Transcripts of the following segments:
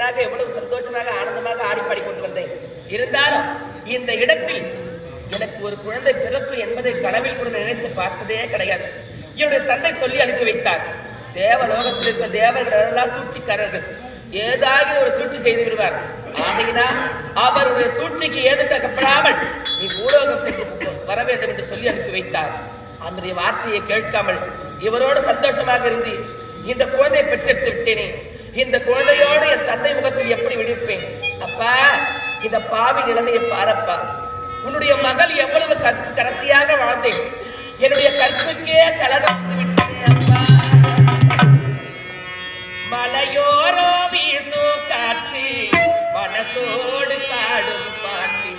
பெண்ணாக எவ்வளவு சந்தோஷமாக ஆனந்தமாக ஆடி பாடிக்கொண்டு வந்தேன். இருந்தாலும் இந்த இடத்தில் எனக்கு ஒரு குழந்தை பிறக்கும் என்பதை கனவில் கூட நினைத்து பார்த்ததே கிடையாது. என்னுடைய தந்தை சொல்லி அனுப்பி வைத்தார். தேவலோகத்தில் இருக்கிற தேவர்கள் எல்லாம் சூழ்ச்சிக்காரர்கள், ஏதாவது ஒரு சூழ்ச்சி செய்து விடுவார். ஆகையினால் அவருடைய சூழ்ச்சிக்கு ஏதுக்கப்படாமல் நீ பூலோகம் சென்று வர வேண்டும் என்று சொல்லி அனுப்பி வைத்தார். அந்த வார்த்தையை கேட்காமல் இவரோடு சந்தோஷமாக இருந்து இந்த குழந்தையை பெற்றெடுத்து விட்டேனே. இந்த குழந்தையோடு என் தந்தை முகத்தில் எப்படி விடுப்பேன்? அப்பா, இந்த பாவி நிலைமையை பாரப்பா. உன்னுடைய மகள் எவ்வளவு கற்பு கடைசியாக வாழ்ந்தேன். என்னுடைய கற்புக்கே கலகம் விட்டேன் அப்பா. மலையோரோ வீசோ காற்று மனசோடு பாடும் பாட்டு.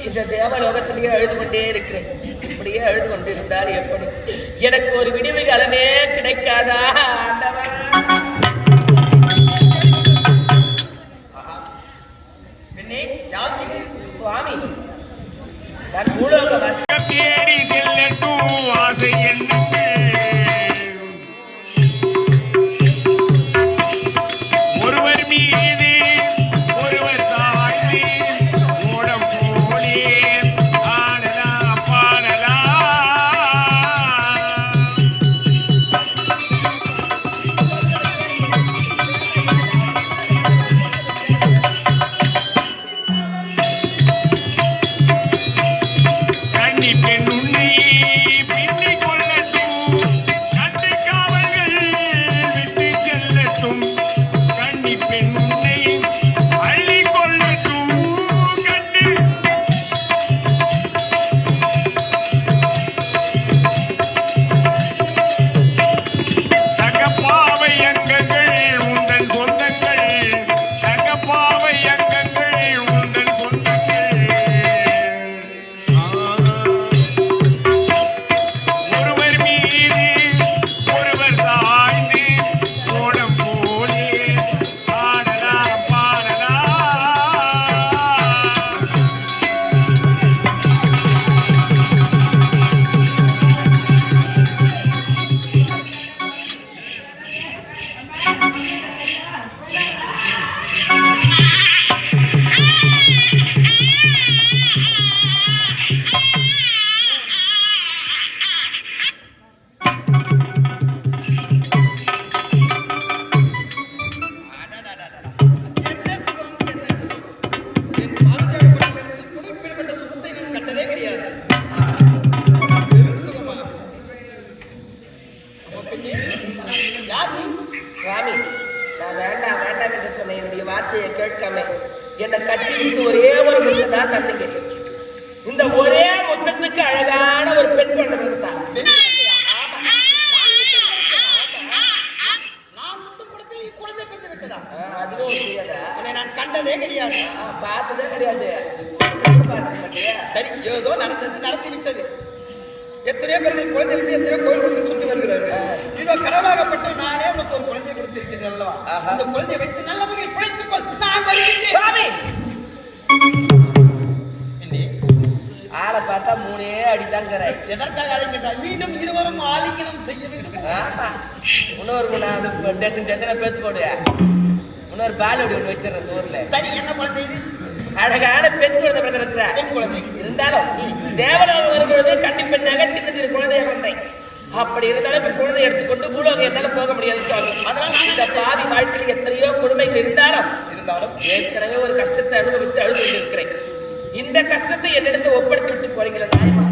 இந்த தேவலோகத்திலேயே அழுது கொண்டே இருக்கிறேன். இப்படியே அழுது கொண்டிருந்தால் எப்படி? எனக்கு ஒரு விடிவு காலமே கிடைக்காதா ஆண்டவா? சுவாமி, நான் வேண்டாம் வேண்டாம் என்று சொன்ன என்னுடைய வார்த்தையை கேட்காம என்னை கட்டி விட்டு ஒரே ஒரு முத்தம் தான் தந்தீங்க. இந்த ஒரே முத்தத்துக்கு அழகான ஒரு பெண் குழந்தை பிறந்தாங்க. அதுவும் தெரியாதா? நான் கண்டதே கிடையாது, பார்த்ததே கிடையாது. சரி, ஏதோ நடந்தது, நடத்தி விட்டது. எத்தனையோ பேர்கள் குழந்தை விட்டு எத்தனையோ கோயில்களுக்கு சுற்றி வருகிறார்கள். இதோ கடவுளாகப்பட்ட நானே உனக்கு ஒரு குழந்தையை கொடுத்திருக்கிறேன் அல்லவா? அந்த குழந்தையை வைத்து நல்ல முறையில் பிழைத்துக் கொள். நான் வருகிறேன். ஆளை பார்த்தா 3 அடிதாங்கிற. எதற்காக அழைக்கின்றாய்? மீண்டும் இருவரும் ஆலிங்கனம் செய்ய வேண்டும். இன்னொரு டெசனை பேத்து போடு. இன்னொரு பாலோடி ஒன்று வச்சிடறேன் ஊர்ல. சரி, என்ன குழந்தை இது? அழகான பெண் குழந்தை பிறந்திருக்கிற. பெண் குழந்தை இருந்தாலும் தேவலோகம் வரும்பொழுது கன்னி பெண்ணாக சின்ன சிறு குழந்தையாக வந்தேன். அப்படி இருந்தாலும் இப்ப குழந்தை எடுத்துக்கொண்டு பூலோகம் என்னால போக முடியாது சுவாமி. இந்த பாதி வாழ்க்கையில் எத்தனையோ கொடுமைகள் இருந்தாலும் ஏற்கனவே ஒரு கஷ்டத்தை அனுபவித்து அழுது கொண்டிருக்கிறேன். இந்த கஷ்டத்தை என்னிடத்தை ஒப்படைத்து விட்டு போறீங்களா நியாயமா?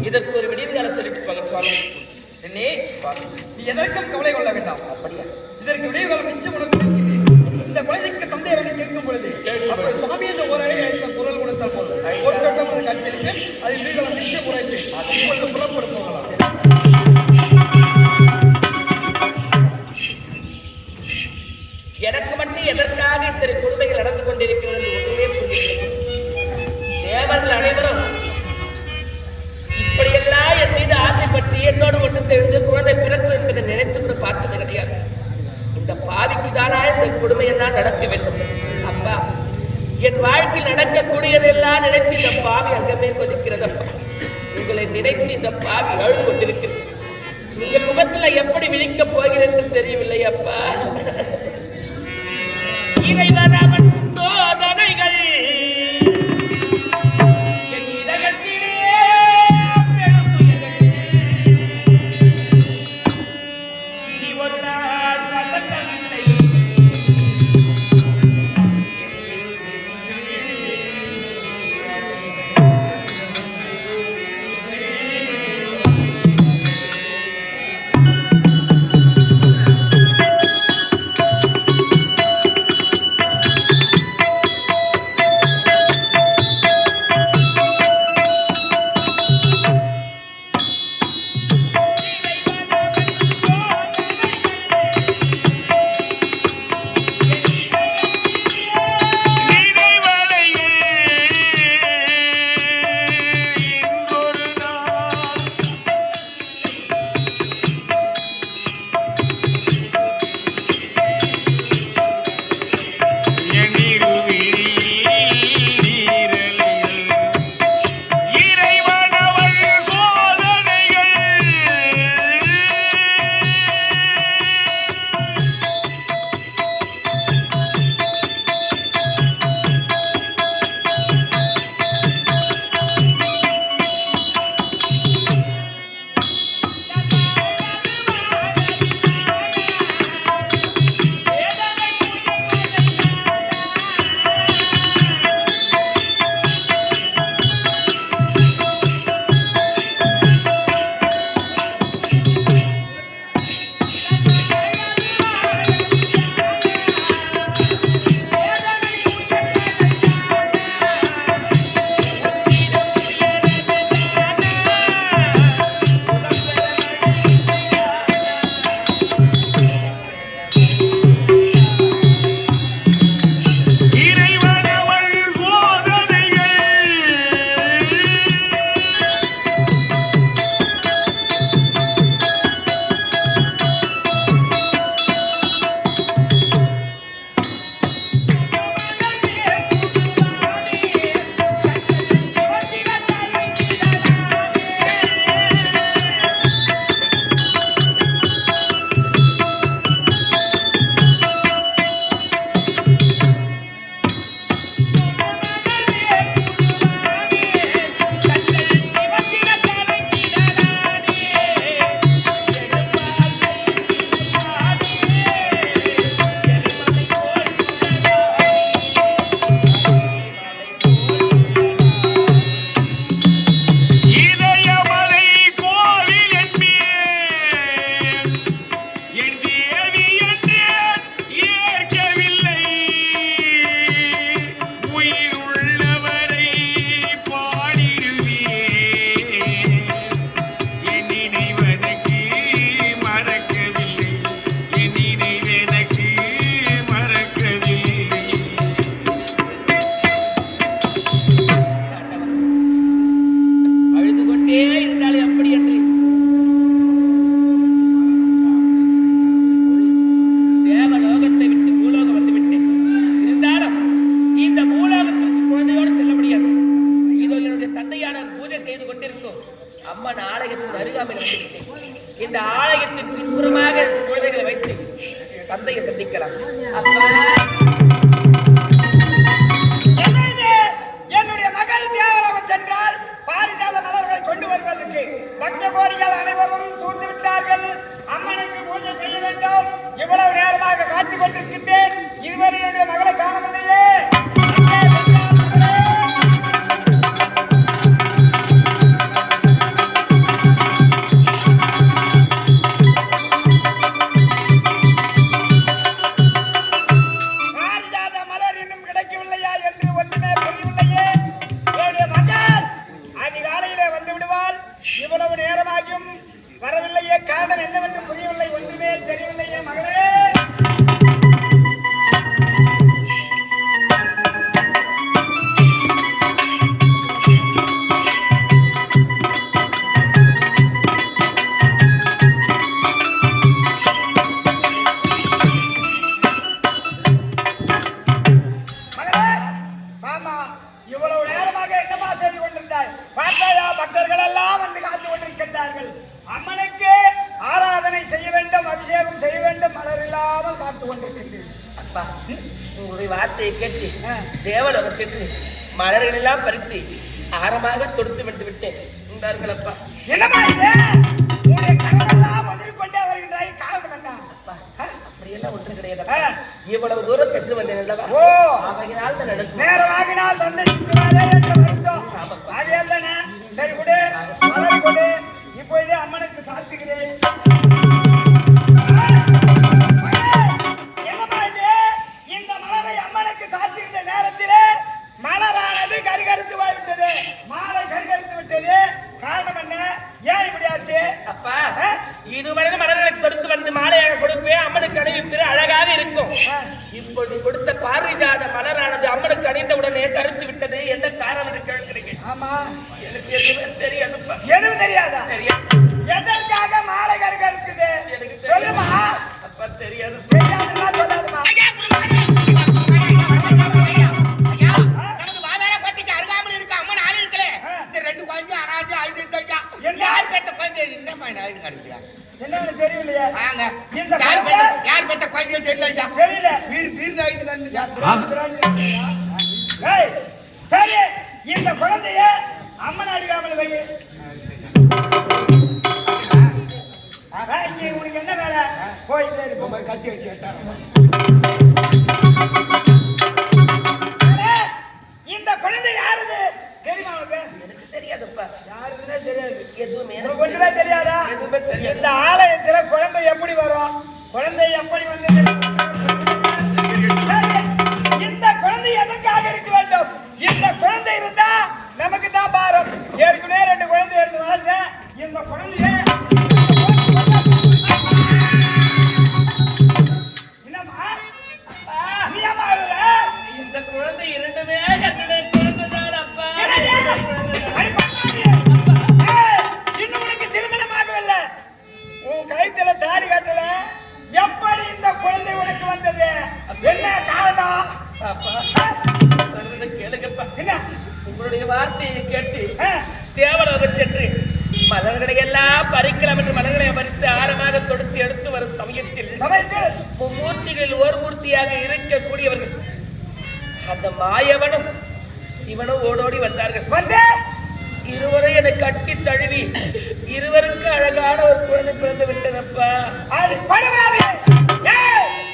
இதற்கு ஒரு விடிவுகாலம் சொல்லிட்டு போங்க சுவாமி. என்னே, நீ எதற்கும் கவலை கொள்ள வேண்டாம். அப்படியா? இதற்கு விடிவுகாலம் நிச்சயம் உனக்கு கொடுக்கிறேன். இந்த குழந்தைக்கு தந்தை என்று கேட்கும் பொழுது அப்ப சுவாமி என்ற ஒரு அழை அழைத்த குரல் கொடுத்தால் போதும். ஒரு கட்டம் அது கட்சியிருப்பேன். அது விடிவுகாலம் நிச்சயம் உரைப்பேன். இப்பொழுது புறப்படு போகலாம். எனக்கு மட்டும் எதற்காக இத்தனை கொடுமைகள் நடந்து கொண்டிருக்கிறது என்று ஒன்றுமே புரியவில்லை. தேவர்கள் அனைவரும் இப்படியெல்லாம் என் மீது ஆசைப்பட்டு என்னோடு ஒன்று சேர்ந்து குழந்தை பிறக்கும் என்பதை நினைத்து கூட பார்த்தது கிடையாது. இந்த பாவிக்கு தானா இந்த கொடுமையெல்லாம் நடக்க வேண்டும்? அப்பா, என் வாழ்க்கையில் நடக்கக்கூடியதெல்லாம் நினைத்து இந்த பாவி அங்கமே கொதிக்கிறது. அப்பா, உங்களை நினைத்து இந்த பாவி அழுது கொண்டிருக்கிறது. உங்கள் முகத்துல எப்படி விழிக்கப் போகிறேன் என்று தெரியவில்லை. அப்பா, இறைவன் அவன் சோதனைகள் தந்தையை சந்திக்கலாம். அப்பா என்னுடைய மகள் தேவலோகம் சென்றால் பாரிஜாத மலர்களை கொண்டு வருவதற்கு பக்த கோடிகள் அனைவரும் சூழ்ந்து விட்டார்கள். அம்மனுக்கு பூஜை செய்ய வேண்டும். இவ்வளவு நேரமாக காத்துக் கொண்டிருக்கின்றேன். இதுவரை என்னுடைய மகளை காணவில்லையே. பாரிஜாத மலர் இன்னும் கிடைக்கவில்லையா என்று ஒன்றுமே புரியவில்லையே. என்னுடைய மகள் அதிகாலையிலே வந்து விடுவாள். இவ்வளவு நேரமாகியும் வரவில்லையே. காரணம் என்னவென்று புரியவில்லை. ஒன்றுமே தெரியவில்லையே மகளே. மகளே, மாமா, இவ்வளவு நேரமாக என்னமா செய்து கொண்டிருந்தாய்? பார்த்தாயா, பக்தர்கள் எல்லாம் வந்து காத்து கொண்டிருக்கின்றார்கள். அம்மனுக்கு ஆராதனை செய்ய வேண்டும், அபிஷேகம் செய்ய வேண்டும். மலர் இல்லாமல் காத்து கொண்டிருக்கின்றேன். அப்பா உங்களுடைய வார்த்தையை கேட்டு தேவலோகம் சென்று மலர்கள் எல்லாம் பறித்து ஆரமாக தொடுத்து விட்டு விட்டேன். உண்டார்கள் அப்பா. என்னமா இது? உன்னுடைய கரமெல்லாம் உதறிக்கொண்டே வருகின்றாய். காரணம் என்ன? அப்பா அப்படியெல்லாம் ஒன்று கிடையாது. இவ்வளவு தூரம் சென்று வந்தேன் அல்லவா? ஓ, ஆகையினால் தான் நடக்கும். நேரமாகினால் தந்தை திட்டுவாரே என்று வருத்தம். ஆகையால் தானே. சரி கொடு, மலர் கொடு. இப்பொழுதே அம்மனுக்கு சாத்துகிறேன். என்னமா இது? இந்த மலரை அம்மனுக்கு சாத்துகின்ற நேரத்திலே மலரானது கருகருத்து போய்விட்டது. மாலை கருகருத்து விட்டது. காரணம் என்ன? ஏன் இப்படி ஆச்சு? அப்பா இதுவரை மலர்களை தொடுத்து வந்து மாலையாக கொடுப்பேன். அம்மனுக்கு அணிவிப்பிற அழகாக இருக்கும். இப்பொழுது கொடுத்த பாரிஜாத மலரானது அம்மனுக்கு அணிந்த உடனே கருத்து விட்டது. என்ன காரணம் என்று கேட்கிறீங்க? ஆமா, எனக்கு எதுவுமே தெரியாதுப்பா. எதுவும் தெரியாதா? தெரியாது. எதற்காக மாலை கருகருக்குது? சொல்லுமா. அப்பா தெரியாது. தெரியாதுன்னா சொல்லாதுமா. என்ன தெரியலையே. இந்த யார் பெற்ற குழந்தைய தெரியல. தெரியல. ஏய், சரி, இந்த குழந்தைய அம்மன் அடிக்காமல் வை. இங்க உனக்கு என்ன வேலை? போயிட்டே இருக்கும். கத்தி வச்சு இந்த குழந்தை யாருது தெரியுமா உனக்கு? எனக்கு தெரியாதுப்பா. யாருதுன்னே தெரியாது. எதுவுமே உனக்கு ஒண்ணுமே தெரியாதா? எதுவுமே தெரியாது. இந்த ஆலயத்துல குழந்தை எப்படி வரும்? குழந்தை எப்படி வந்தது? சரி, இந்த குழந்தை எதற்காக இருக்க வேண்டும்? இந்த குழந்தை இருந்தா நமக்கு தான் பாரம். ஏற்கனவே 2 குழந்தை எடுத்து வளர்த்த இந்த குழந்தைய என்னம்மா நீ அம்மா அழுற? இந்த குழந்தை இரண்டுமே என்னுடைய குழந்தைதான் அப்பா. இன்னும் உனக்கு திருமணம் ஆகவில்லை. உன் கைத்துல தாலி கட்டல. எப்படி இந்த குழந்தை உனக்கு வந்தது? என்ன காரணம்? அப்பா சொல்றதை கேளுங்கப்பா. என்ன? உங்களுடைய வார்த்தையை கேட்டு தேவலோகம் சென்று மலர்களை எல்லாம் பறிக்கலாம் என்று மலர்களை பறித்து ஆரமாக தொடுத்து எடுத்து வரும் சமயத்தில் மும்மூர்த்திகளில் ஒரு மூர்த்தியாக இருக்கக்கூடியவர்கள் அந்த மாயவனும் சிவனும் ஓடோடி வந்தார்கள். வந்து இருவரை என்னை கட்டி தழுவி இருவருக்கு அழகான ஒரு குழந்தை பிறந்து விட்டதப்பா.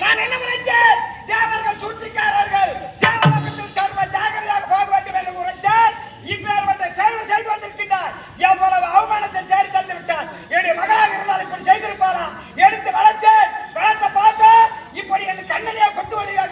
நான் என்ன நினைச்சேன்? தேவர்கள் சூழ்ச்சிக்காரர்கள். தேவலோகத்தில் சர்வ ஜாகிரதையாக போக வேண்டும் என்று உரைத்தார். இப்பேற்பட்ட செயல் செய்து வந்திருக்கின்றார். எவ்வளவு அவமானத்தை தேடி தந்து விட்டார். என்னுடைய மகளாக இருந்தால் இப்படி செய்திருப்பாரா? எடுத்து வளர்த்த பாசம் இப்படி என் கண்ணடியா கொத்து வழியா